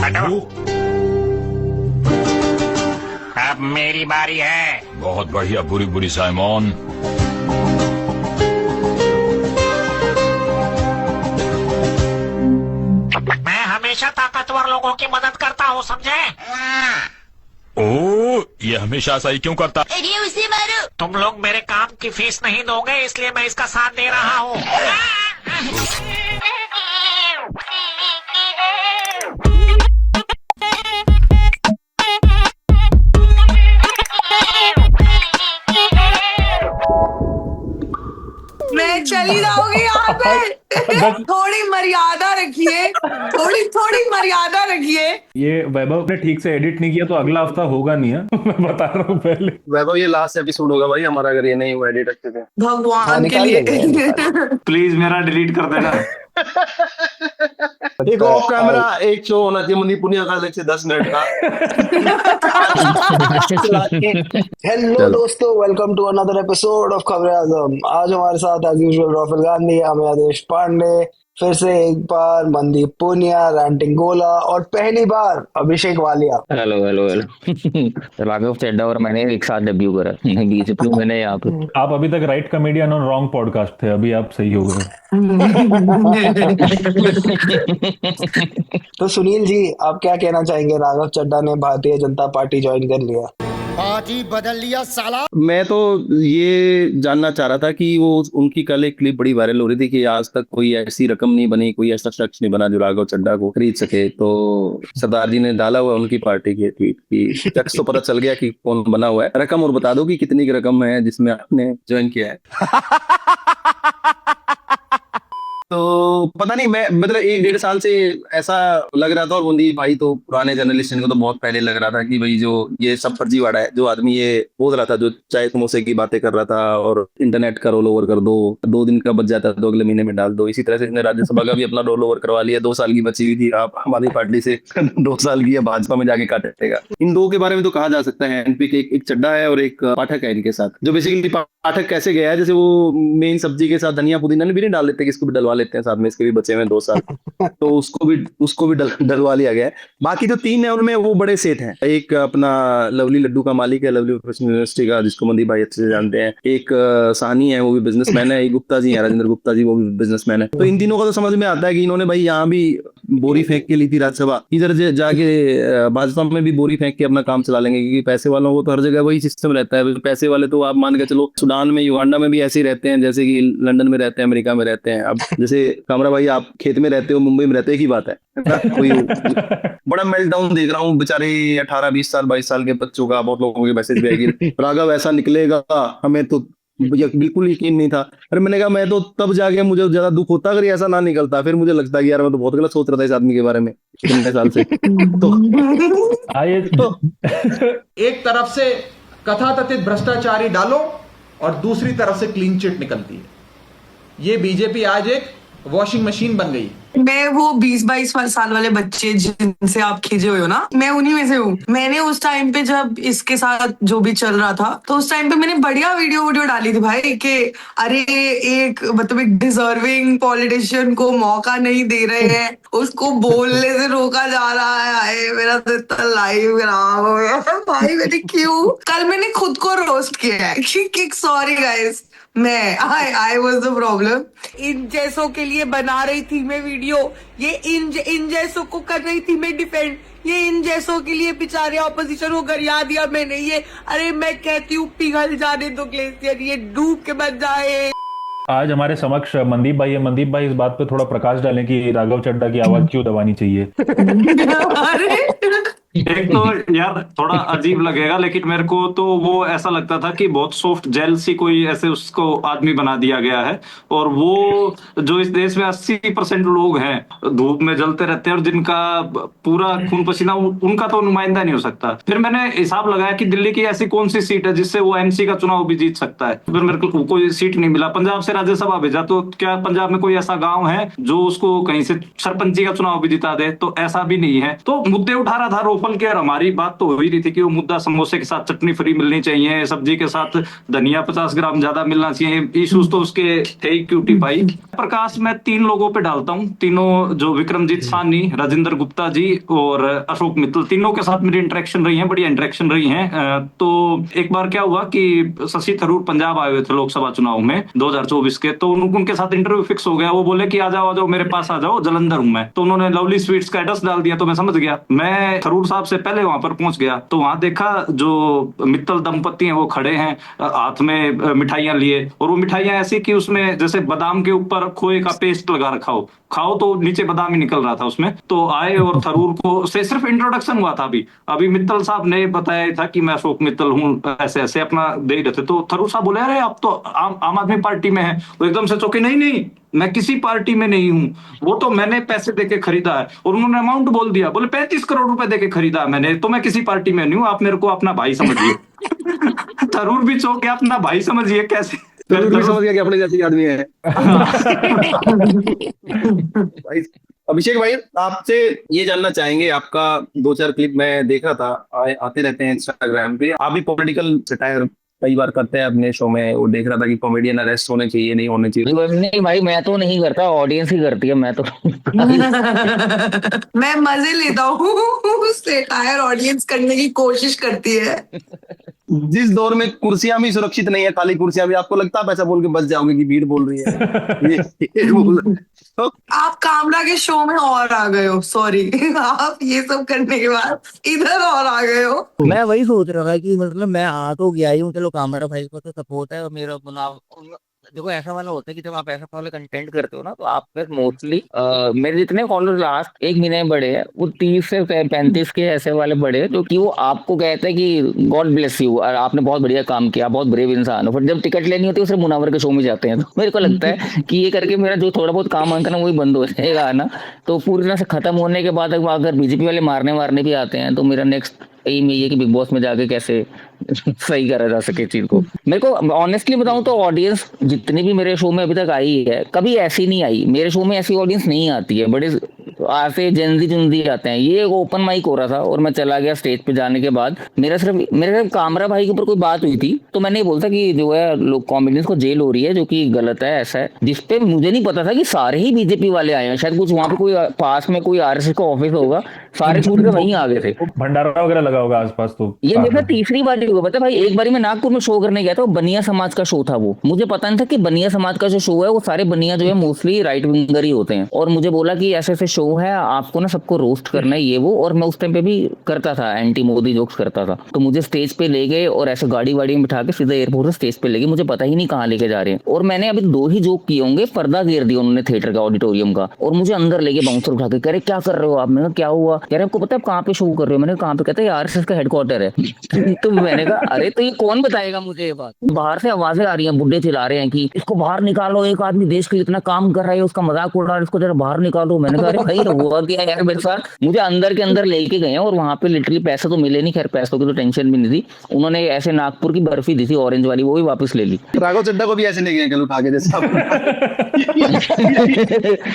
हटो। अब मेरी बारी है। बहुत बढ़िया बुरी बुरी साइमन। मैं हमेशा ताकतवर लोगों की मदद करता हूँ, समझे? ओ, ये हमेशा ऐसा ही क्यों करता? अरे उसे मारो। तुम लोग मेरे काम की फीस नहीं दोगे, इसलिए मैं इसका साथ दे रहा हूँ। मैं चली जाऊंगी यहाँ पे। थोड़ी मर्यादा रखिए, थोड़ी थोड़ी मर्यादा रखिए। ये वैभव ने ठीक से एडिट नहीं किया तो अगला हफ्ता होगा नहीं है। मैं बता रहा हूँ पहले। वैभव ये लास्ट एपिसोड होगा भाई हमारा, अगर ये नहीं हुआ एडिट अच्छे से। भगवान के लिए प्लीज मेरा डिलीट कर देना। एक ऑफ कैमरा एक शो होना चाहिए मनी पुनिया का अलग से 10 मिनट का। हेलो दोस्तों, welcome to another episode of खबरें आजम। आज हमारे साथ एज यूजुअल राफेल गांधी, हमें आदेश पांडे, फिर से एक बार मनदीप पुनिया, रैंटिंग गोला और पहली बार Abhishek Walia. Hello hello hello. Raghav Chadda और मैंने एक साथ डेब्यू करा, बीजेपी मैंने यहाँ पे। आप अभी तक राइट कमेडियन और रॉन्ग पॉडकास्ट थे, अभी आप सही हो गए। तो सुनील जी, आप क्या कहना चाहेंगे? राघव चड्डा ने भारतीय जनता पार्टी ज्वाइन कर लिया, पार्टी बदल लिया साला। मैं तो ये जानना चाह रहा था कि वो उनकी कल एक क्लिप बड़ी वायरल हो रही थी कि आज तक कोई ऐसी रकम नहीं बनी, कोई ऐसा शख्स नहीं बना जो राघव चड्डा को खरीद सके। तो सरदार जी ने डाला हुआ उनकी पार्टी के ट्वीट की शख्स तो पता चल गया कि कौन बना हुआ है। रकम और बता दो कि कितनी की रकम है जिसमें आपने ज्वाइन किया है। तो पता नहीं, मैं मतलब 1-1.5 साल से ऐसा लग रहा था, और बूंदी भाई तो पुराने जर्नलिस्ट इनको तो बहुत पहले लग रहा था कि भाई जो ये सब फर्जीवाड़ा है, जो आदमी ये बोल रहा था, जो चाय समोसे की बातें कर रहा था और इंटरनेट का रोल ओवर कर दो, 2 दिन का बच जाता है तो अगले महीने में डाल दो। इसी तरह से इसने राज्यसभा का भी अपना रोल ओवर करवा लिया। 2 साल की बची हुई थी, आप हमारी पार्टी से 2 साल की भाजपा में जाके काटेगा। इन दो के बारे में तो कहा जा सकता है एनपी के, एक चड्डा है और एक पाठक है इनके साथ। जो बेसिकली पाठक कैसे गया है, जैसे वो मेन सब्जी के साथ धनिया पुदीना भी नहीं डाल देते, किसको भी डलवा लेते हैं साथ में, इसके भी बचे हुए 2 साल। तो उसको भी डलवा लिया गया है। बाकी जो 3 है उनमें वो बड़े सेठ हैं। एक अपना लवली लड्डू का मालिक है, लवली प्रोफेशनल यूनिवर्सिटी का, जिसको मनदीप भाई अच्छे से जानते हैं। एक सानी है, वो भी बिजनेसमैन है। एक गुप्ता जी है, राजेंद्र गुप्ता जी, वो भी बिजनेसमैन है। तो इन तीनों का तो समझ में आता है कि इन्होंने भाई यहाँ भी बोरी फेंक के ली थी राज्यसभा, इधर जाके भाजपा में भी बोरी फेंक के अपना काम चला लेंगे, क्योंकि पैसे वालों को तो हर जगह वही सिस्टम रहता है। पैसे वाले तो आप मान के चलो सूडान में, युगांडा में भी ऐसे ही रहते हैं जैसे कि लंदन में रहते हैं, अमेरिका में रहते हैं। अब जैसे कामरा भाई आप खेत में रहते हो, मुंबई में रहते, की बात है ना? कोई बड़ा मेल्टडाउन देख रहा हूँ बेचारे 18, 20 साल, 22 साल के बच्चों का, बहुत लोगों के मैसेज भी आएगी, राघव ऐसा निकलेगा, हमें तो बिल्कुल यकीन नहीं था। अरे मैंने कहा मैं तो तब जाके मुझे ज्यादा दुख होता अगर ऐसा ना निकलता, फिर मुझे लगता कि यार मैं तो बहुत गलत सोच रहा था इस आदमी के बारे में इतने साल से। तो एक तरफ से कथाकथित भ्रष्टाचारी डालो और दूसरी तरफ से क्लीन चिट निकलती है। ये बीजेपी आज एक वॉशिंग मशीन बन गई। मैं वो 20-22 साल वाले बच्चे जिनसे आप खींचे हुए हो ना, मैं उन्हीं में से हूँ। मैंने उस टाइम पे जब इसके साथ जो भी चल रहा था, तो उस टाइम पे मैंने बढ़िया वीडियो डाली थी भाई कि अरे एक मतलब एक डिजर्विंग पॉलिटिशियन को मौका नहीं दे रहे हैं, उसको बोलने से रोका जा रहा है। आए मेरा तो इतना लाइव खराब हो गया भाई। मैंने क्यों कल मैंने खुद को रोस्ट किया है कि सॉरी गाइस, मैं आई वाज द प्रॉब्लम। इन जैसों के लिए बना रही थी मैं वीडियो, ये इन जैसों को कर रही थी मैं डिफेंड, ये इन जैसों के लिए बेचारे ऑपोजिशन को गरिया दिया मैंने। ये अरे मैं कहती हूँ पिघल जाने दो ग्लेशियर, ये डूब के बच जाए। आज हमारे समक्ष मनदीप भाई है। मनदीप भाई इस बात पे थोड़ा प्रकाश डालें कि राघव चड्डा की आवाज क्यों दबानी चाहिए। एक तो यार थोड़ा अजीब लगेगा, लेकिन मेरे को तो वो ऐसा लगता था कि बहुत सॉफ्ट जेल सी कोई ऐसे उसको आदमी बना दिया गया है। और वो जो इस देश में 80% लोग हैं धूप में जलते रहते हैं और जिनका पूरा खून पसीना उनका तो नुमाइंदा नहीं हो सकता। फिर मैंने हिसाब लगाया कि दिल्ली की ऐसी कौन सी सीट है जिससे वो एमसी का चुनाव भी जीत सकता है। फिर मेरे को कोई सीट नहीं मिला। पंजाब से राज्यसभा भेजा, तो क्या पंजाब में कोई ऐसा गाँव है जो उसको कहीं से सरपंची का चुनाव भी जिता दे? तो ऐसा भी नहीं है। तो मुद्दे उठा रहा था, रोप रॉफल की और हमारी बात तो हो ही रही थी कि वो मुद्दा समोसे के साथ चटनी फ्री मिलनी चाहिए, सब्जी के साथ धनिया 50 ग्राम ज्यादा मिलना चाहिए, इश्यूज तो उसके थे ही क्यूटी पाई। प्रकाश मैं 3 लोगों पे डालता हूँ, तीनों जो विक्रमजीत साहनी, राजेंद्र गुप्ता जी और अशोक मित्तल, तीनों के साथ मेरी इंटरेक्शन रही है, बढ़िया इंटरेक्शन रही है। तो एक बार क्या हुआ कि शशि थरूर पंजाब आए हुए थे लोकसभा चुनाव में 2024 के, तो उनके साथ इंटरव्यू फिक्स हो गया। वो बोले कि आ जाओ मेरे पास आ जाओ, जलंधर हूं मैं। तो उन्होंने लवली स्वीट्स का एड्रेस डाल दिया, तो मैं समझ गया। मैं थरूर साहब से पहले वहां पर पहुंच गया, तो वहां देखा जो मित्तल दंपति हैं वो खड़े हैं हाथ में मिठाइयां लिए, और वो मिठाइयां ऐसी कि उसमें जैसे बादाम के ऊपर खोए का पेस्ट लगा रखा हो, खाओ तो नीचे बादाम ही निकल रहा था उसमें। तो आए और थरूर को से सिर्फ इंट्रोडक्शन हुआ था, अभी मित्तल साहब ने बताया था कि मैं अशोक मित्तल हूँ, ऐसे ऐसे अपना दे रहे थे। तो थरूर साहब बोले अरे आप तो आम आदमी पार्टी में है। वो एकदम से चौंके, नहीं मैं किसी पार्टी में नहीं हूं, वो तो मैंने पैसे देके खरीदा है। और उन्होंने अमाउंट बोल दिया, बोले 35 करोड़ रुपए देके खरीदा है मैंने, तो मैं किसी पार्टी में नहीं हूं, आप मेरे को अपना भाई समझिए। थरूर भी चौंके, अपना भाई समझिए कैसे? तो भी समझ गया कि अपने जैसे आदमी है। भाई अभिषेक भाई, आपसे ये जानना चाहेंगे, आपका 2-4 क्लिप मैं देख रहा था, आते रहते हैं इंस्टाग्राम पे, आप भी पॉलिटिकल सटायर कई बार करते हैं अपने शो में। वो देख रहा था कि कॉमेडियन अरेस्ट होने चाहिए, नहीं होने चाहिए। नहीं भाई, मैं तो नहीं करता, ऑडियंस ही करती है, मैं तो मैं मजे लेता हूँ, सेटायर ऑडियंस करने की कोशिश करती है। जिस दौर में कुर्सियां भी सुरक्षित नहीं है, खाली कुर्सियां भी, आपको लगता है ऐसा बोल के बच जाओगे कि भीड़ बोल रही है? ये तो आप कामरा के शो में और आ गए हो, सॉरी। आप ये सब करने के बाद इधर और आ गए हो। मैं वही सोच रहा था कि मतलब मैं आ तो गया ही हूँ, चलो कामरा भाई को तो सपोर्ट है और मेरा मुनाव। देखो ऐसा वाला होता है कि जब आप ऐसा वाला कंटेंट करते हो ना, तो आप फिर मोस्टली मेरे जितने फॉलोअर लास्ट 1 महीने में बढ़े हैं, वो 30 से 35 के ऐसे वाले बढ़े हैं, जो कि वो आपको कहते हैं कि गॉड ब्लेस यू, और आपने बहुत बढ़िया काम किया, बहुत ब्रेव इंसान हो। फिर जब टिकट लेनी होती है, सिर्फ मुनावर के शो में जाते हैं। तो मेरे को लगता है कि ये करके मेरा जो थोड़ा बहुत काम आता है ना, वही बंद हो जाएगा ना। तो पूरी तरह से खत्म होने के बाद अगर बीजेपी वाले मारने भी आते हैं, तो मेरा नेक्स्ट एम यही है कि बिग बॉस में जाके कैसे सही करा जा सके चीज को। मेरे को ऑनेस्टली बताऊं तो ऑडियंस जितनी भी मेरे शो में अभी तक आई है, कभी ऐसी नहीं आई। मेरे शो में ऐसी ऑडियंस नहीं आती है, बड़े ऐसे जेंजी आते हैं। ये एक ओपन माइक हो रहा था और मैं चला गया स्टेज पे जाने के बाद, मेरे सिर्फ कामरा भाई के ऊपर कोई बात हुई थी, तो मैंने ये बोलता कि जो है लोग कॉमेडियंस को जेल हो रही है, जो कि गलत है, ऐसा है। जिसपे मुझे नहीं पता था कि सारे ही बीजेपी वाले आए हैं, शायद कुछ वहां पे कोई पास में कोई आरएसएस का ऑफिस होगा, सारे छूट के वहीं आ गए थे। भंडारा वगैरह लगा होगा आसपास। तो ये मेरा तीसरी बार हुआ, पता भाई। एक बार मैं नागपुर में शो करने गया था, बनिया समाज का शो था वो। मुझे पता नहीं था कि बनिया समाज का जो शो है, वो सारे बनिया जो है मोस्टली राइट विंगर ही होते हैं। और मुझे बोला कि ऐसे ऐसे शो है, आपको ना सबको रोस्ट करना है, ये वो। और मैं उस टाइम पे भी करता था, एंटी मोदी जोक्स करता था। तो मुझे स्टेज पे ले गए और ऐसे गाड़ी में बिठा के सीधा एयरपोर्ट से स्टेज पे ले गए। मुझे पता ही नहीं कहाँ लेके जा रहे हैं। और मैंने अभी 2 ही जोक किए होंगे, पर्दा घेर दिया उन्होंने थिएटर का, ऑडिटोरियम का, और मुझे अंदर लेके बाउंसर उठा के कह रहे क्या कर रहे हो आप? मैंने कहा क्या हुआ? कह रहे आपको पता है आप कहाँ पे शो कर रहे हो? मैंने कहाँ पे? कहते हैं आरएसएस का हेडक्वार्टर है। तो मैंने कहा अरे तो ये कौन बताएगा मुझे ये बात? बाहर से आवाजें आ रही हैं, बुड्ढे चिल्ला रहे हैं कि इसको बाहर निकालो, एक आदमी देश के लिए इतना काम कर रहा है, उसका मजाक उड़ रहा है, इसको जरा बाहर निकालो। मैंने कहा अरे भाई हुआ क्या यार मेरे साथ? मुझे अंदर के अंदर लेके गए और वहां पे लिटरली पैसे तो मिले नहीं, खैर पैसों की तो टेंशन भी नहीं थी। उन्होंने ऐसे नागपुर की बर्फी दी थी ऑरेंज वाली, वो भी वापस ले ली। राघव चड्ढा को भी ऐसे ले गए कल उठा के, जैसा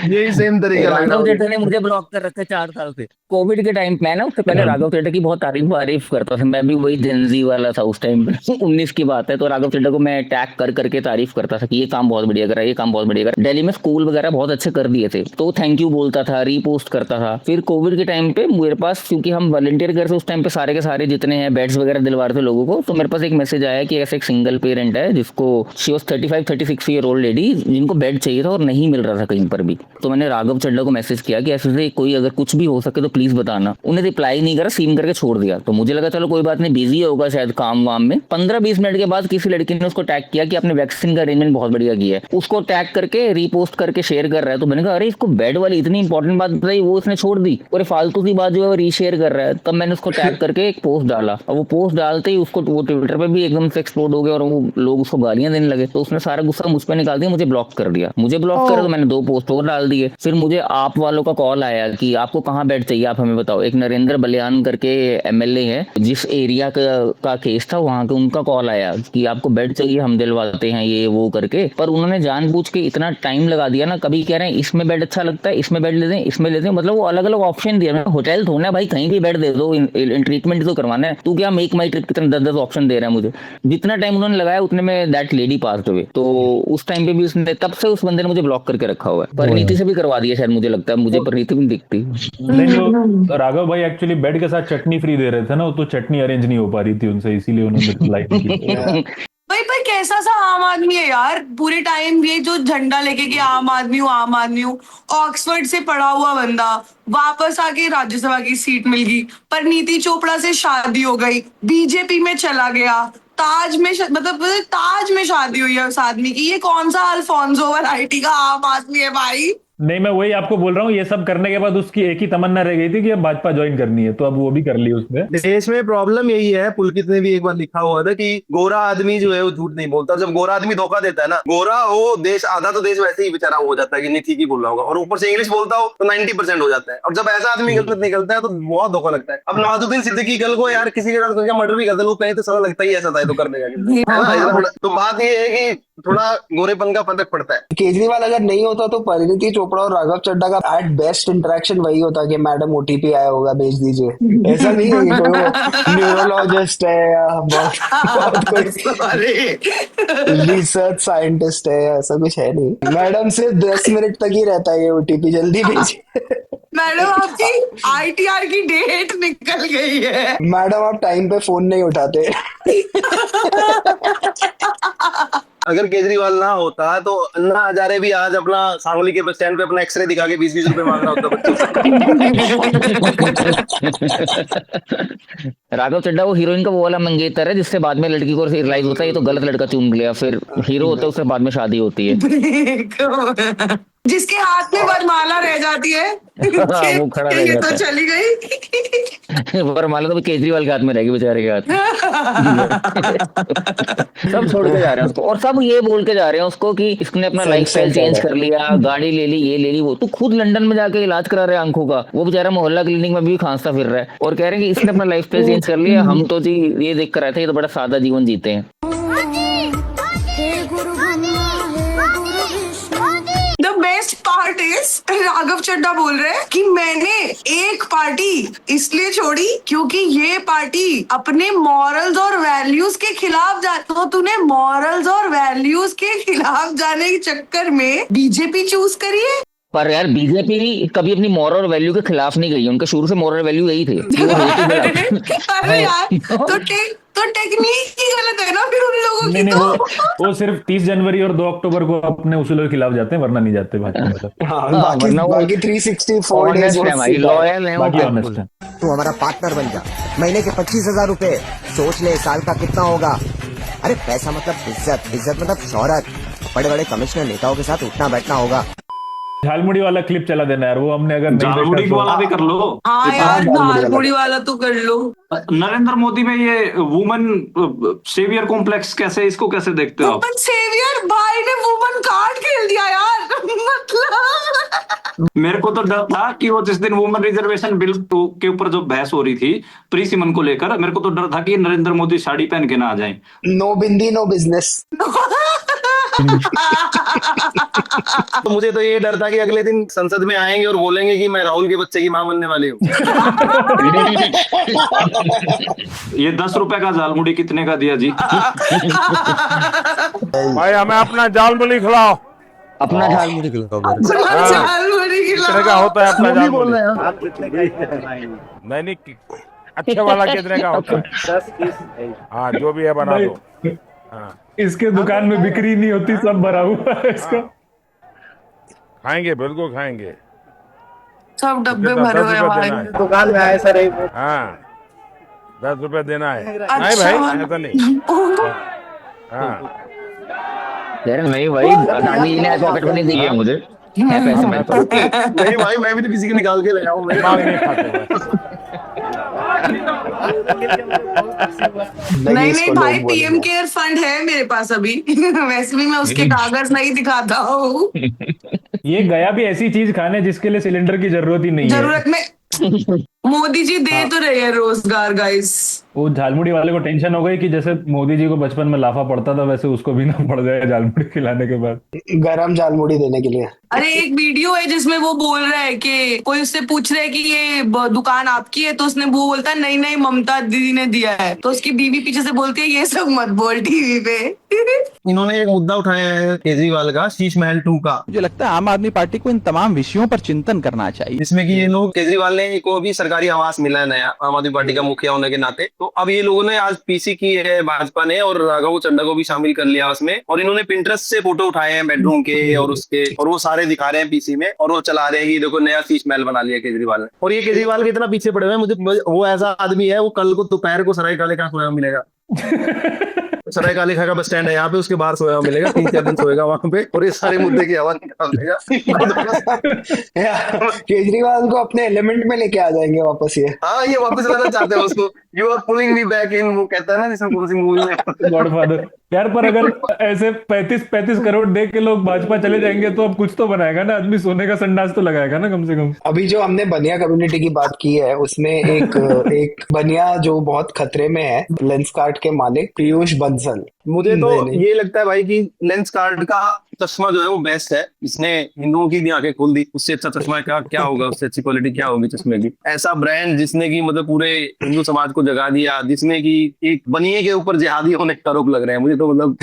यही सेम तरीका राघव चड्ढा ने मुझे ब्लॉक कर रखा है 4 साल से। कोविड के टाइम में ना, उससे पहले राघव चड्ढा की बहुत तारीफ करता था। मैं भी वही जेंजी वाला था उस टाइम पे, 19 की बात है। तो राघव चड्ढा को मैं टैग कर करके तारीफ करता था कि ये काम बहुत बढ़िया करा, ये काम बहुत बढ़िया करा। दिल्ली में स्कूल वगैरह बहुत अच्छे कर दिए थे, तो थैंक यू बोलता था, रीपोस्ट करता था। फिर कोविड के टाइम पे मेरे पास, क्योंकि हम वॉलंटियर करते उस टाइम पे, सारे के सारे जितने हैं बेड्स वगैरह दिलवा रहे थे लोगों को, तो मेरे पास एक मैसेज आया कि ऐसे एक सिंगल पेरेंट है जिसको, she was 35-36 year old lady, जिनको बेड चाहिए था और नहीं मिल रहा था कहीं पर भी। तो मैंने राघव चड्ढा को मैसेज किया कि ऐसे कोई अगर कुछ भी हो सके तो प्लीज बताना। उन्हें रिप्लाई नहीं करा, सीम करके छोड़ दिया। तो मुझे लगा चलो कोई बात नहीं, बिजी होगा शायद काम वाम में। 15-20 मिनट के बाद किसी लड़की ने उसको टैग किया कि आपने वैक्सीन का अरेंजमेंट बहुत बढ़िया किया है, उसको टैग करके रीपोस्ट करके शेयर कर रहा है। तो मैंने कहा अरे इसको बेड वाली इतनी इंपॉर्टेंट बात बताई, वो उसने छोड़ दी और फालतू सी बात जो है वो रीशेयर कर रहा है। तब मैंने उसको टैग करके एक पोस्ट डाला, और वो पोस्ट डालते ही उसको वो ट्विटर पे भी एकदम से एक्सप्लोड हो गया और वो लोग उसको गालियां देने लगे। तो उसने सारा गुस्सा मुझ पर निकाल दिया, मुझे ब्लॉक कर दिया। मुझे ब्लॉक करा तो मैंने 2 पोस्ट और डाल दिए। फिर मुझे आप वालों का कॉल आया कि आपको कहाँ बेड चाहिए, आप हमें बताओ, एक नरेंद्र बलियान करके एमएलए है, जिस एरिया का केस था वहां के, उनका कॉल आया कि आपको बेड चाहिए, हम दिलवाते हैं ये वो करके, पर उन्होंने जानबूझ के इतना टाइम लगा दिया ना, कभी कह रहे हैं इसमें बेड अच्छा लगता है, इसमें बेड ले दें, इसमें ले दें, मतलब वो अलग अलग ऑप्शन दिया। होटल थोड़ा है भाई, कहीं भी बेड दे दो, ट्रीटमेंट तो करवाना है, तू क्या मेक माई ट्रिप की तरह 10-10 ऑप्शन दे रहा है मुझे। जितना टाइम उन्होंने लगाया उतने में दैट लेडी पास हुए, तो उस टाइम पे भी उसने, तब से उस बंदे ने मुझे ब्लॉक करके रखा हुआ है। परिणीति से भी करवा दिया शायद, मुझे लगता है, मुझे परिणीति भी दिखती। नहीं, जो राघव भाई एक्चुअली बेड के साथ चटनी फ्री दे रहे थे ना, वो तो चटनी अरेंज नहीं हो पा रही थी उनसे, इसीलिए उन्होंने लाइक की। भाई पर कैसा सा आम आदमी है यार, पूरे टाइम ये जो झंडा लेके कि आम आदमी हूँ, आम आदमी हूँ। ऑक्सफोर्ड से पढ़ा हुआ बंदा, वापस आके राज्यसभा की सीट मिल गई, परिणीति चोपड़ा से शादी हो गई, बीजेपी में चला गया, ताज में मतलब ताज में शादी हुई है उस आदमी की। ये कौन सा अल्फोंसो वैरायटी का आम आदमी है भाई? नहीं, मैं वही आपको बोल रहा हूँ, ये सब करने के बाद उसकी एक ही तमन्ना रह गई थी कि अब भाजपा ज्वाइन करनी है, तो अब वो भी कर ली उसने। देश में प्रॉब्लम यही है, पुलकित ने भी एक बार लिखा हुआ था कि गोरा आदमी जो है वो झूठ नहीं बोलता। जब गोरा आदमी धोखा देता है ना, गोरा हो देश आधा तो देश वैसे ही बेचारा हो जाता है कि नहीं ठीक ही बोल रहा होगा, और ऊपर से इंग्लिश बोलता हो तो 90% हो जाता है। और जब ऐसा आदमी गलत निकलता है तो बहुत धोखा लगता है। अब नवाजुद्दीन सिद्दीकी कल को यार किसी के साथ मर्डर भी कर दे, लोग कहीं तो सारा लगता ही ऐसा था, तो कर देगा। तो बात ये है कि थोड़ा गोरेपन का फर्क पड़ता है। केजरीवाल अगर नहीं होता तो परिणीति चोपड़ा और राघव चड्ढा का एट बेस्ट इंटरेक्शन वही होता कि मैडम ओटीपी आया होगा, भेज दीजिए। ऐसा नहीं है कि कोई न्यूरोलॉजिस्ट है या बहुत कोई रिसर्च साइंटिस्ट है, ऐसा कुछ है नहीं। मैडम सिर्फ 10 मिनट तक ही रहता है ये ओटीपी, जल्दी भेजिए। मैडम आपकी आईटीआर की डेट निकल गई है। मैडम आप टाइम पे फोन नहीं उठाते। अगर केजरीवाल ना होता तो अन्ना हजारे भी आज अपना सांगली के बस स्टैंड पे अपना एक्सरे दिखा के 20-20 रुपए मांग रहा होता बच्चों से। राघव चड्ढा वो हीरोइन का वो वाला मंगेतर है जिससे बाद में लड़की को रियलाइज होता है ये तो गलत लड़का चुन लिया, फिर हीरो होता है, उससे बाद में शादी होती है। जिसके हाथ में वरमाला रह जाती है। वो खड़ा रह ये जाता तो है। चली गई। वरमाला तो केजरीवाल के हाथ में रहेगी, बेचारे के हाथ में। सब छोड़ के जा रहे हैं उसको, और सब ये बोल के जा रहे हैं उसको कि इसने अपना लाइफस्टाइल चेंज कर लिया, गाड़ी ले ली, ये ले ली, वो तो खुद लंदन में जाके इलाज करा रहे हैं आंखों का, वो बेचारा मोहल्ला क्लिनिक में भी खांसता फिर रहा है, और कह रहे हैं कि इसने अपना लाइफस्टाइल चेंज कर लिया, हम तो जी ये देख कर आए थे ये तो बड़ा सादा जीवन जीते हैं। The best part is Raghav Chadha बोल रहे हैं कि मैंने एक पार्टी इसलिए छोड़ी क्योंकि ये पार्टी अपने मॉरल्स और वैल्यूज के खिलाफ जाती, तो तूने मॉरल्स और वैल्यूज के खिलाफ जाने के चक्कर में बीजेपी चूज करी है। पर यार बीजेपी कभी अपनी मॉरल वैल्यू के खिलाफ नहीं गई, उनके शुरू से मॉरल वैल्यू यही थे कि वो अरे यार तो टेक्निक ही गलत है ना फिर उन लोगों की। नहीं, तो वो सिर्फ 30 जनवरी और 2 अक्टूबर को अपने उसूलों के खिलाफ जाते हैं, वरना नहीं जाते भाजपा में। बाकी 364 डेज लॉयल है, बाकी ऑनेस्ट है। तू हमारा पार्टनर बन जा, महीने के 25,000 रुपए, सोच ले साल का कितना होगा। अरे पैसा मतलब इज्जत, इज्जत मतलब शोहरत, बड़े बड़े कमिश्नर नेताओं के साथ उठना बैठना होगा। झालमुड़ी वाला क्लिप चला देना यार, वो हमने अगर नहीं झालमुड़ी देखा वाला भी कर लो। हाँ यार झालमुड़ी वाला तो कर लो। नरेंद्र मोदी में ये वुमन सेवियर कॉम्प्लेक्स कैसे, इसको कैसे देखते हो आप? वुमन सेवियर, भाई ने वुमन कार्ड खेल दिया यार। मतलब मेरे को तो डर था कि वो जिस दिन वुमन रिजर्वेशन बिल के ऊपर जो बहस हो रही थी प्रीसिमन को लेकर, मेरे को तो डर था कि नरेंद्र मोदी साड़ी पहन के ना आ जाए। नो बिंदी नो बिजनेस। तो मुझे तो ये डर था कि अगले दिन संसद में आएंगे और बोलेंगे कि मैं राहुल के बच्चे की मां बनने वाली हूँ। ये 10 रुपए का झालमुड़ी कितने का दिया जी? भाई हमें अपना झालमुड़ी खिलाओ, अपना झालमुड़ी खिलाओ। झालमुड़ी कितने का होता है अपना झालमुड़ी? नहीं, अच्छे वाला कितने का होता है? हाँ जो भी है बना दो। हाँ इसके दुकान में बिक्री नहीं होती, सब भरा हुआ है इसका। खाएंगे, बिल्कुल खाएंगे, सब डब्बे भरे हुए भाई। दुकान में आए सर। हाँ 10 रुपए देना है। अच्छा, नहीं भाई ऐसा नहीं। हाँ नहीं भाई, गांधी जी ने पॉकेट मनी दी है मुझे, है पैसे मेरे पास। नहीं भाई मैं भी तो किसी के निकाल के ले आऊँ। मांग नहीं खाते। नहीं भाई, पीएम केयर फंड है मेरे पास अभी। वैसे भी मैं उसके कागज नहीं दिखाता हूँ। ये गया भी ऐसी चीज खाने जिसके लिए सिलेंडर की जरूरत ही नहीं है। जरूरत में मोदी जी दे तो रहे हैं रोजगार गाइस। वो झालमुड़ी वाले को टेंशन हो गई कि जैसे मोदी जी को बचपन में लाफा पड़ता था वैसे उसको भी ना पड़ जाए झालमुड़ी खिलाने के बाद। गरम झालमुड़ी देने के लिए। अरे एक वीडियो है जिसमें वो बोल रहा है कि कोई उससे पूछ रहा है कि ये दुकान आपकी है, तो उसने वो बोलता है नहीं नहीं ममता दीदी ने दिया है, तो उसकी बीवी पीछे से बोलती है ये सब मत बोल टीवी पे। इन्होंने एक मुद्दा उठाया है केजरीवाल का, शीश महल 2 का। मुझे लगता है आम आदमी पार्टी को इन तमाम विषयों पर चिंतन करना चाहिए, जिसमें कि ये लोग, केजरीवाल ने को भी सरकारी आवास मिला है नया, आम आदमी पार्टी का मुखिया होने के नाते। तो अब ये लोगों ने आज पीसी की है भाजपा ने, और राघव चड्ढा को भी शामिल कर लिया उसमें, और इन्होंने पिंटरेस्ट से फोटो उठाए हैं बेडरूम के और उसके, और वो सारे दिखा रहे हैं पीसी में, और वो चला रहे हैं कि देखो नया शीश महल बना लिया केजरीवाल ने। और ये केजरीवाल के इतना पीछे पड़े हुए हैं, मुझे वो ऐसा आदमी है, वो कल को दोपहर को सराय काले कहाँ सोया हुआ मिलेगा। सराय काले खा का बस स्टैंड है यहाँ पे, उसके बाहर सोया हुआ मिलेगा, 3-4 दिन सोएगा वहां पे, और ये सारे मुद्दे की आवाज निकाल देगा। केजरीवाल को अपने एलिमेंट में लेके आ जाएंगे वापस ये। हाँ, ये वापस लाना चाहते हैं उसको। You are pulling me back in, वो कहता है ना जिसमें कौन सी मूवी में, गॉडफादर। यार पर अगर ऐसे 35 करोड़ दे के लोग भाजपा चले जाएंगे तो अब कुछ तो बनाएगा ना आदमी, सोने का संडास तो लगाएगा ना कम से कम। अभी जो हमने बनिया कम्युनिटी की बात की है उसमें एक बनिया जो बहुत खतरे में है, लेंसकार्ट के मालिक पीयूष बंसल। मुझे तो ये लगता है भाई कि लेंसकार्ट का चश्मा जो है वो बेस्ट है, इसने हिंदुओं की भी आंखें खोल दी। उससे अच्छा चश्मा क्या होगा, उससे अच्छी क्वालिटी क्या होगी चश्मे की। ऐसा ब्रांड जिसने की मतलब पूरे हिंदू समाज को जगा दिया, जिसमें कि एक बनिए के ऊपर जिहादी होने के आरोप लग रहे हैं, मुझे तो मतलब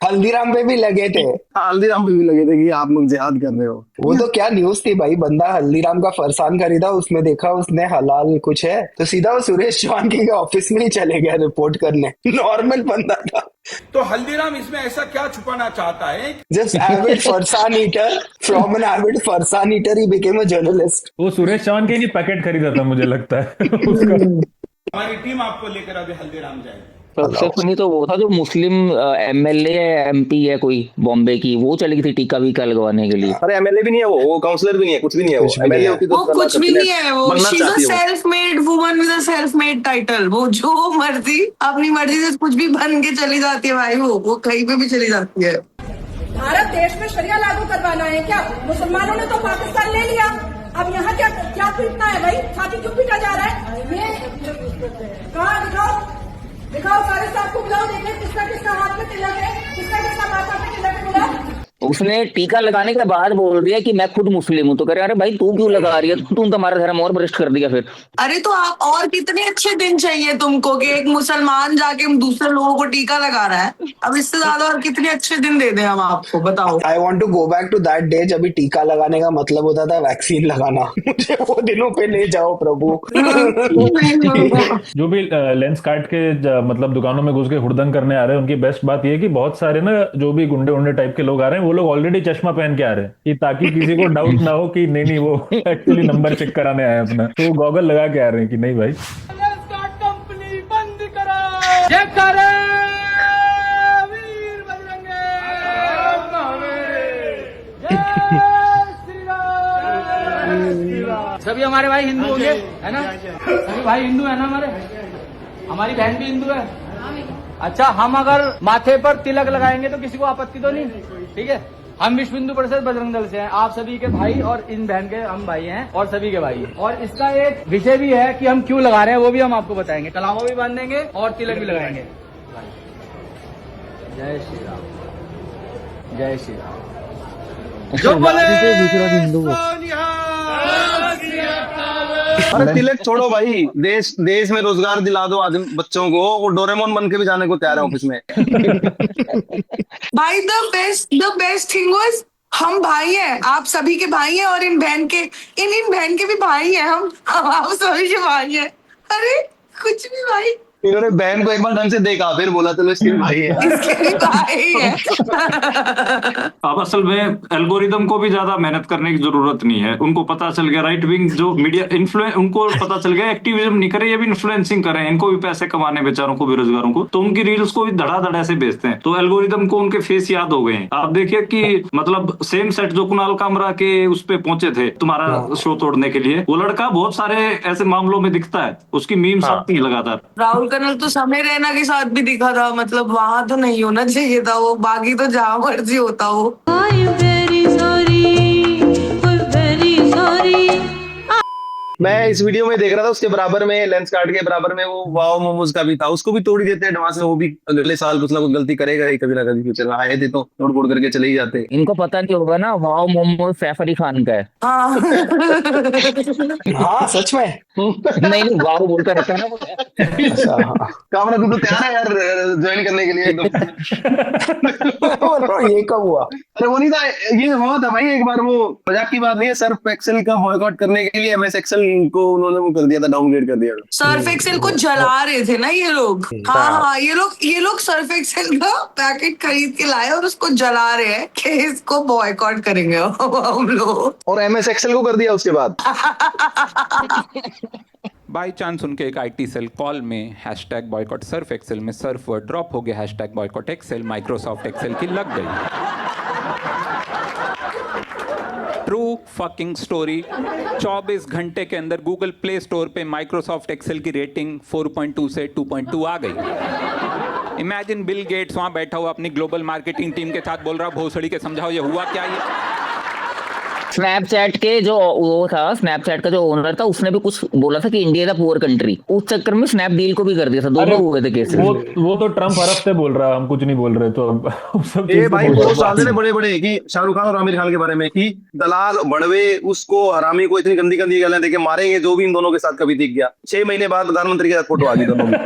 हल्दीराम पे भी लगे थे। हल्दीराम पे भी लगे थे कि आप लोग जिहाद कर रहे हो। वो तो क्या न्यूज थी भाई, बंदा हल्दीराम का फरसान खरीदा, उसमें देखा उसने हलाल कुछ है, तो सीधा वो सुरेश चौहान के ऑफिस में ही चले गया रिपोर्ट करने। नॉर्मल बंदा था। तो हल्दीराम इसमें ऐसा क्या छुपाना चाहता है? Just Avid farsan eater, from an avid farsan eater he became a journalist. वो सुरेश चौहान के ही पैकेट खरीदा था मुझे लगता है उसका। हमारी टीम आपको लेकर अभी हल्दीराम जाएगी। सबसे फनी तो वो था जो मुस्लिम एमएलए एमपी है कोई बॉम्बे की, वो चली गई थी टीका वीका लगवाने के लिए। अरे एमएलए भी नहीं है वो काउंसलर भी नहीं है, कुछ भी नहीं है वो। एमएलए होती तो वो कुछ भी नहीं है, वो she is a self made woman with a self made title. वो जो मर्जी अपनी मर्जी से कुछ भी बन के चली जाती है भाई, वो कहीं पे भी चली जाती है। भारत देश में शरिया लागू करवाना है क्या? मुसलमानों ने तो पाकिस्तान ले लिया, अब यहाँ क्या पीटना है भाई? छाती क्यों पीटा जा रहा है? ये कहाँ दिखाओ सारे साथ को बुलाओ, देखें किसका हाथ में तिलक है, किसका माथा पे तिलक है बोला। उसने टीका लगाने के बाद बोल दिया कि मैं खुद मुस्लिम हूँ, तो कह रहे अरे भाई तू क्यों लगा रही है, तू तुम्हारा धर्म और भ्रष्ट कर दिया फिर। अरे तो आप और कितने अच्छे दिन चाहिए तुमको कि एक मुसलमान जाके दूसरे लोगों को टीका लगा रहा है? अब इससे ज्यादा और कितने अच्छे दिन दे दें हम आपको, बताओ। I want to go back to that day जब टीका लगाने का मतलब होता था वैक्सीन लगाना। मुझे वो दिनों पे ले जाओ प्रभु। जो भी लेंस काट के मतलब दुकानों में घुस के हुड़दंग करने आ रहे हैं, उनकी बेस्ट बात ये है कि बहुत सारे ना जो भी गुंडे उंडे टाइप के लोग आ रहे हैं वो लोग ऑलरेडी चश्मा पहन के आ रहे हैं, कि ताकि किसी को डाउट ना हो कि नहीं वो एक्चुअली नंबर चेक कराने आए अपना, तो वो गॉगल लगा के आ रहे हैं कि नहीं भाई कंपनी बंद करो, ये करे वीर बजरंगे, सभी हमारे भाई हिंदू होंगे है ना, सभी भाई हिंदू है ना, हमारी बहन भी हिंदू है। अच्छा, हम अगर माथे पर तिलक लगाएंगे तो किसी को आपत्ति तो नहीं, ठीक है? हम विश्व हिंदू परिषद बजरंग दल से हैं, आप सभी के भाई और इन बहन के हम भाई हैं और सभी के भाई हैं। और इसका एक विषय भी है कि हम क्यों लगा रहे हैं, वो भी हम आपको बताएंगे। कलावा भी बांधेंगे और तिलक भी लगाएंगे। जय श्री राम, जय श्री राम। जो बोले अरे तिलक छोड़ो भाई, देश में रोजगार दिला दो आदमी बच्चों को, वो डोरेमोन बन के भी जाने को तैयार है ऑफिस में। भाई द बेस्ट थिंग वाज हम भाई हैं, आप सभी के भाई हैं, और इन बहन के भी भाई हैं, हम आप सभी के भाई हैं। अरे कुछ भी भाई, इन्होंने बहन को एक बार ढंग से देखा, फिर बोला चलो इसके भाई है, इसके भाई है। अब असल में एल्गोरिदम को भी ज्यादा मेहनत करने की जरूरत नहीं है, उनको पता चल गया राइट विंग जो मीडिया इन्फ्लुएंस, उनको पता चल गया एक्टिविज्म नहीं करे, ये भी इन्फ्लुएंसिंग करें, इनको भी पैसे कमाने बेचारों को, बेरोजगारों को, तो उनकी रील्स को भी धड़ाधड़ ऐसे बेचते हैं, तो एल्गोरिदम को उनके फेस याद हो गए हैं। आप देखिए कि मतलब सेम सेट जो कुणाल कामरा के उस पे पहुंचे थे तुम्हारा शो तोड़ने के लिए, वो लड़का बहुत सारे ऐसे मामलों में दिखता है, उसकी मीम्स आती है लगातार। राहुल कर्नल तो समय रैना के साथ भी दिखा था, मतलब वहां तो नहीं होना चाहिए था वो, बाकी तो जहां मर्जी होता वो। मैं इस वीडियो में देख रहा था उसके बराबर में लेंस कार्ड के बराबर में वो वाओ मोमोज का भी था, उसको भी तोड़ ही देते एडवांस में, वो भी अगले साल कुछ ना कुछ गलती करेगा ही कभी ना कभी फ्यूचर में, आए थे तो तोड़ फोड़ करके चले ही जाते। इनको पता नहीं होगा ना वाओ मोमो सैफ अली खान का है। हाँ सच में। नहीं वाओ बोलता रहता है ना वो। कामना तू तो तैयार है यार ज्वाइन करने के लिए एकदम। ये कब हुआ? अरे वो नहीं था, ये हुआ था भाई एक बार, वो मजाक की बात नहीं है, सर्फ एक्सेल का बॉयकॉट करने के लिए एमएस एक्सेल को उन्होंने वो कर दिया था, डाउनग्रेड कर दिया था। सर्फ एक्सेल को जला रहे थे ना ये लोग। हाँ, ये लोग सर्फ एक्सेल का पैकेट खरीद के लाए और उसको जला रहे हैं कि इसको बॉयकॉट करेंगे हम लोग, और एमएस एक्सेल को कर दिया उसके बाद। बाई चांस उनके एक आईटी सेल कॉल में हैशटैग बॉयकॉट सर्फ एक्सेल में सर्फ वर्ड ड्रॉप हो गया, hashtag boycott Excel Microsoft Excel की लग गई। True fucking story. 24 घंटे के अंदर गूगल प्ले स्टोर पे माइक्रोसॉफ्ट एक्सेल की रेटिंग 4.2 से 2.2 आ गई। इमेजिन बिल गेट्स वहां बैठा हुआ अपनी ग्लोबल मार्केटिंग टीम के साथ बोल रहा भोसड़ी के समझाओ ये हुआ क्या ये। स्नैपचैट के जो वो था, स्नैपचैट का जो ओनर था, उसने भी कुछ बोला था कि India is a poor country, उस चक्कर में स्नैपडील को भी कर दिया था। दोनों हुए थे केसेस। वो तो ट्रम्प हर हफ्ते बोल रहा है, हम कुछ नहीं बोल रहे, तो अब सब ये भाई वो साल ने बड़े बड़े कि शाहरुख खान और आमिर खान के बारे में कि दलाल बड़वे उसको हरामी को इतनी गंदी गंदी गालियां देके मारेंगे जो भी इन दोनों के साथ कभी दिख गया। 6 महीने बाद प्रधानमंत्री के साथ फोटो आ गई दोनों में।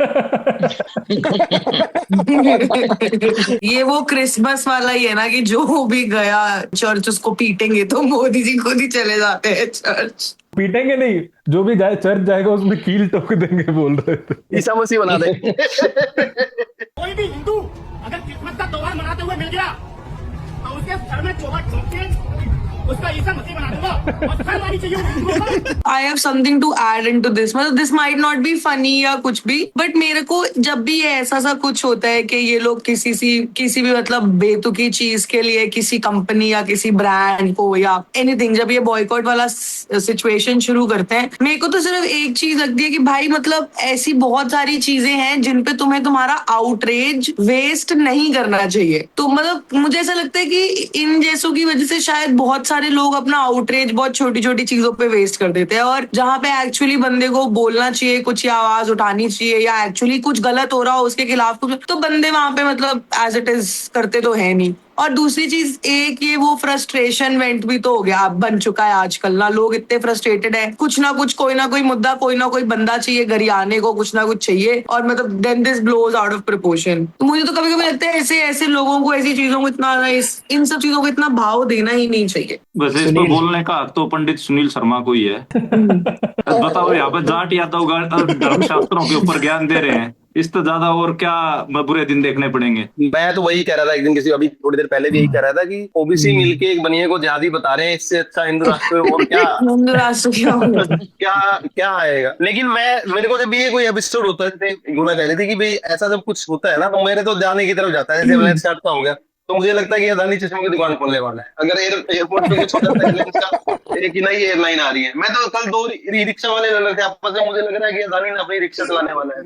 ये वो क्रिसमस वाला ही है ना कि जो भी गया चर्च उसको पीटेंगे, तो मोदी जी खुद ही चले जाते हैं चर्च। पीटेंगे नहीं, जो भी जाए चर्च जाएगा उसमें कील ठोक देंगे बोल रहे थे। ईसा मसीह बना दे। कोई भी हिंदू अगर क्रिसमस का त्योहार मनाते हुए मिल गया तो उसके सर में चोट ठोक के उसका ईसा मसीह बना दूंगा और सर वाली चाहिए। I have something to add into this. मतलब this might not be funny या कुछ भी, बट मेरे को जब भी ये ऐसा सा कुछ होता है कि ये लोग किसी भी मतलब बेतुकी चीज के लिए किसी कंपनी या किसी ब्रांड को या एनीथिंग, जब ये बॉयकॉट वाला सिचुएशन शुरू करते हैं, मेरे को तो सिर्फ एक चीज लगती है कि भाई मतलब ऐसी बहुत सारी चीजें हैं जिन पे तुम्हें तुम्हारा आउटरेज वेस्ट नहीं करना चाहिए। तो मतलब मुझे ऐसा लगता है कि इन जैसों की वजह से शायद बहुत सारे लोग अपना आउटरेज बहुत छोटी छोटी चीजों पे वेस्ट कर देते हैं, और जहां पे एक्चुअली बंदे को बोलना चाहिए कुछ या आवाज उठानी चाहिए या एक्चुअली कुछ गलत हो रहा हो उसके खिलाफ कुछ, तो बंदे वहां पे मतलब एज इट इज करते तो है नहीं। और दूसरी चीज एक ये वो फ्रस्ट्रेशन वेंट भी तो हो गया, अब बन चुका है आजकल ना, लोग इतने फ्रस्ट्रेटेड है, कुछ ना कुछ कोई ना कोई मुद्दा कोई ना कोई बंदा चाहिए गरियाने को, कुछ ना कुछ चाहिए, और मतलब then this blows out of proportion. तो मुझे तो कभी कभी लगता है ऐसे लोगों को ऐसी चीजों को इतना इन सब चीजों को इतना भाव देना ही नहीं चाहिए। वैसे इस पर बोलने का हक तो पंडित सुनील शर्मा को ही है। बताओ यहाँ पे जाट यादव धर्मशास्त्रों के ऊपर ज्ञान दे रहे हैं, इस तो ज्यादा और क्या बुरे दिन देखने पड़ेंगे। मैं तो वही कह रहा था एक दिन, किसी अभी थोड़ी देर पहले भी यही कह रहा था कि ओबीसी मिलके एक बनिए को जिहादी बता रहे हैं, इससे अच्छा हिंदू राष्ट्र और क्या हिंदू राष्ट्र क्या आएगा। लेकिन मेरे को जब ये कोई एपिसोड होता है, गुना कह रही थी कि भाई ऐसा जब कुछ होता है ना तो मेरे तो जाने की तरफ जाता है, जैसे मैं स्टार्ट हो गया तो मुझे लगता है कि अदानी चश्मे की दुकान खोलने वाला है। अगर एयरपोर्ट पे कुछ हो जाता है एक नई एयरलाइन आ रही है, मैं तो कल 2 रिक्शा वाले लड़ रहे थे आपस में, मुझे लग रहा है कि अदानी ने अपनी रिक्शा चलाने वाला है।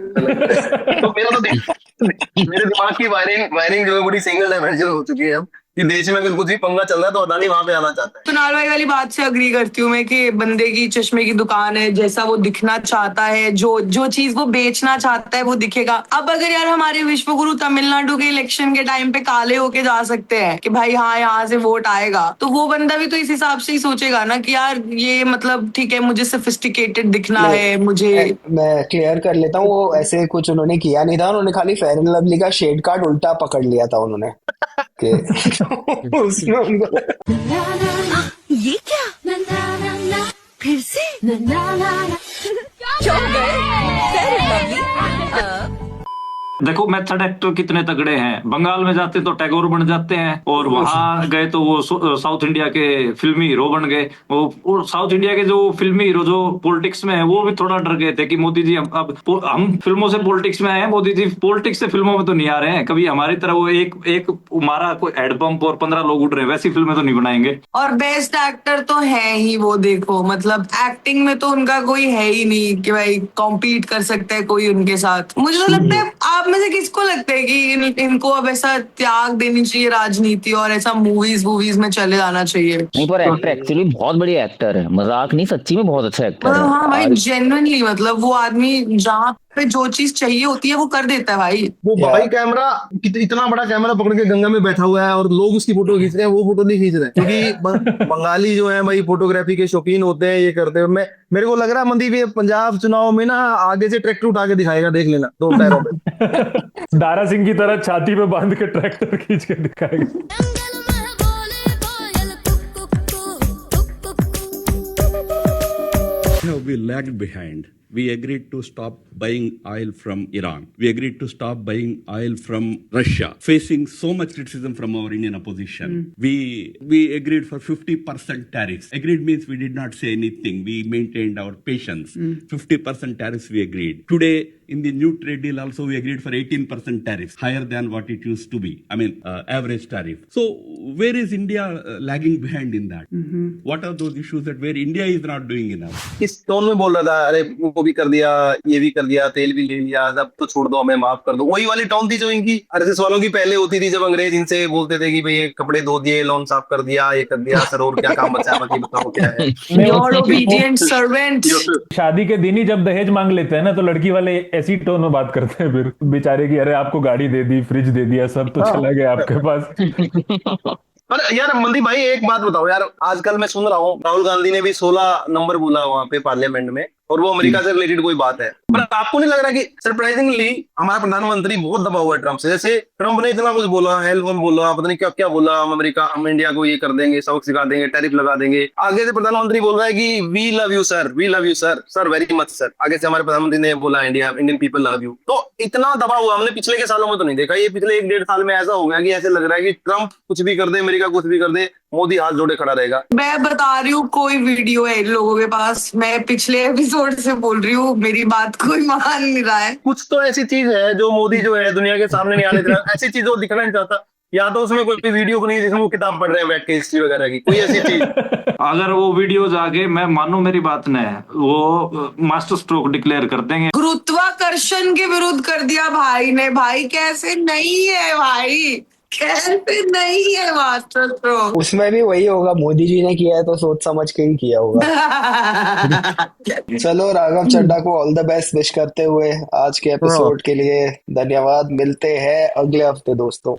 तो मेरे दिमाग की वायरिंग जो है बड़ी सिंगल डायमेंशनल हो चुकी है अब, कि देश में अगर कुछ भी पंगा चल रहा है तो अदानी वहां पे आना चाहता है। कुणाल भाई वाली बात से अग्री करती हूँ मैं कि बंदे की चश्मे की दुकान है, जैसा वो दिखना चाहता है, जो चीज वो बेचना चाहता है वो दिखेगा। अब अगर यार हमारे विश्वगुरु तमिलनाडु के इलेक्शन के टाइम पे काले होके जा सकते हैं कि भाई हाँ यहाँ से वोट आएगा, तो वो बंदा भी तो इस हिसाब से ही सोचेगा ना कि यार ये मतलब ठीक है मुझे सोफिस्टिकेटेड दिखना है, मुझे। मैं क्लियर कर लेता हूँ, वो ऐसे कुछ उन्होंने किया नहीं था, उन्होंने खाली फेयर एंड लवली का शेड कार्ड उल्टा पकड़ लिया था उन्होंने उसमें उनको ये क्या फिर से क्यों गए? देखो मेथड एक्टर कितने तगड़े हैं, बंगाल में जाते तो टैगोर बन जाते हैं, और वहां गए तो वो साउथ इंडिया के फिल्मी हीरो बन गए। वो साउथ इंडिया के जो फिल्मी हीरो जो पॉलिटिक्स में है वो भी थोड़ा डर गए थे कि मोदी जी अब हम फिल्मों से पॉलिटिक्स में आए हैं, मोदी जी पॉलिटिक्स से फिल्मों में तो नहीं आ रहे हैं कभी हमारी तरह, वो एक मारा कोई हैंडपंप और 15 लोग उड़ रहे हैं, वैसी फिल्में तो नहीं बनाएंगे। और बेस्ट एक्टर तो है ही वो, देखो मतलब एक्टिंग में तो उनका कोई है ही नहीं कि भाई कॉम्पीट कर सकता है कोई उनके साथ। मुझे तो लगता है आप में से किसको लगता है कि इनको अब ऐसा त्याग देनी चाहिए राजनीति और ऐसा मूवीज में चले जाना चाहिए? नहीं, पर एक्टर एक्चुअली बहुत बढ़िया एक्टर है, मजाक नहीं, सच्ची में बहुत अच्छा एक्टर है। हाँ भाई, जेन्युइनली मतलब वो आदमी जहाँ पे जो चीज चाहिए होती है वो कर देता है भाई। वो भाई कैमरा इतना बड़ा कैमरा पकड़ के गंगा में बैठा हुआ है और लोग उसकी फोटो खींच रहे हैं, वो फोटो नहीं खींच रहे क्योंकि बंगाली जो है भाई फोटोग्राफी के शौकीन होते हैं, ये करते हैं। मेरे को लग रहा है मनदीप ये पंजाब चुनाव में ना आगे से ट्रैक्टर उठा के दिखाएगा, देख लेना 2 टायरों पे। दारा सिंह की तरह छाती पे बांध के ट्रैक्टर खींच के दिखाएगा। We lagged behind. We agreed to stop buying oil from Iran. We agreed to stop buying oil from Russia, facing so much criticism from our Indian opposition. We agreed for 50% tariffs. Agreed means we did not say anything. We maintained our patience. 50% tariffs we agreed. Today, in the new trade deal also, we agreed for 18% tariffs, higher than what it used to be. I mean, average tariff. So, where is India lagging behind in that? What are those issues that where India is not doing enough? इस tone में बोल रहा था, अरे वो भी कर दिया, ये भी कर दिया, तेल भी ले लिया, अब तो छोड़ दो, हमें माफ कर दो। वही वाली टोन थी जो इनकी आरएसएस वालों की पहले होती थी, जब अंग्रेज इनसे बोलते थे कि भाई ये कपड़े धो दिए, लॉन साफ कर दिया, ये कर दिया, सर और क्या काम बचा, बाकी बताओ क्या है। Your obedient servant. शादी के दिन ही जब दहेज मांग लेते हैं ना, तो लड़की वाले ऐसी टोन में बात करते हैं फिर बेचारे की, अरे आपको गाड़ी दे दी, फ्रिज दे दिया, सब तो चला गया आपके पास। पर यार मनदीप भाई एक बात बताओ यार, आजकल मैं सुन रहा हूँ राहुल गांधी ने भी 16 नंबर बोला वहां पे पार्लियामेंट में, और वो अमेरिका से रिलेटेड कोई बात है। पर आपको नहीं लग रहा कि सरप्राइजिंगली हमारा प्रधानमंत्री बहुत दबा हुआ है ट्रम्प से? जैसे ट्रम्प ने इतना कुछ बोला, हेल्प बोला, पता नहीं क्या क्या बोला, हम इंडिया को ये कर देंगे, सबक सिखा देंगे, टैरिफ लगा देंगे। आगे से प्रधानमंत्री बोल रहा है कि we love you sir, we love you sir, sir very much sir. आगे से हमारे प्रधानमंत्री ने बोला इंडियन पीपल लव यू। तो इतना दबा हुआ हमने पिछले के सालों में तो नहीं देखा। ये पिछले 1-1.5 साल में ऐसा हो गया कि ऐसे लग रहा है कि ट्रम्प कुछ भी कर दे, अमेरिका कुछ भी कर दे, मोदी हाथ जोड़े खड़ा रहेगा। मैं बता रही हूँ, कोई वीडियो है इन लोगों के पास, मैं पिछले एपिसोड से बोल रही हूँ, मेरी बात कोई मान नहीं रहा है। कुछ तो ऐसी चीज है जो मोदी जो है दुनिया के सामने नहीं आने देना, ऐसी चीज वो दिखना नहीं चाहता, या तो उसमें कोई वीडियो नहीं जिसमें वो किताब पढ़ रहे हैं बैठ के हिस्ट्री वगैरह की, कोई ऐसी चीज। अगर वो वीडियोज आगे, मैं मानो मेरी बात ने, वो मास्टर स्ट्रोक डिक्लेयर कर देंगे। गुरुत्वाकर्षण के विरुद्ध कर दिया भाई ने। भाई कैसे नहीं है भाई, कैसे नहीं है मास्टर स्ट्रोक? उसमें भी वही होगा, मोदी जी ने किया है तो सोच समझ के ही किया होगा। चलो राघव चड्ढा को ऑल द बेस्ट विश करते हुए आज के एपिसोड के लिए धन्यवाद। मिलते हैं अगले हफ्ते दोस्तों।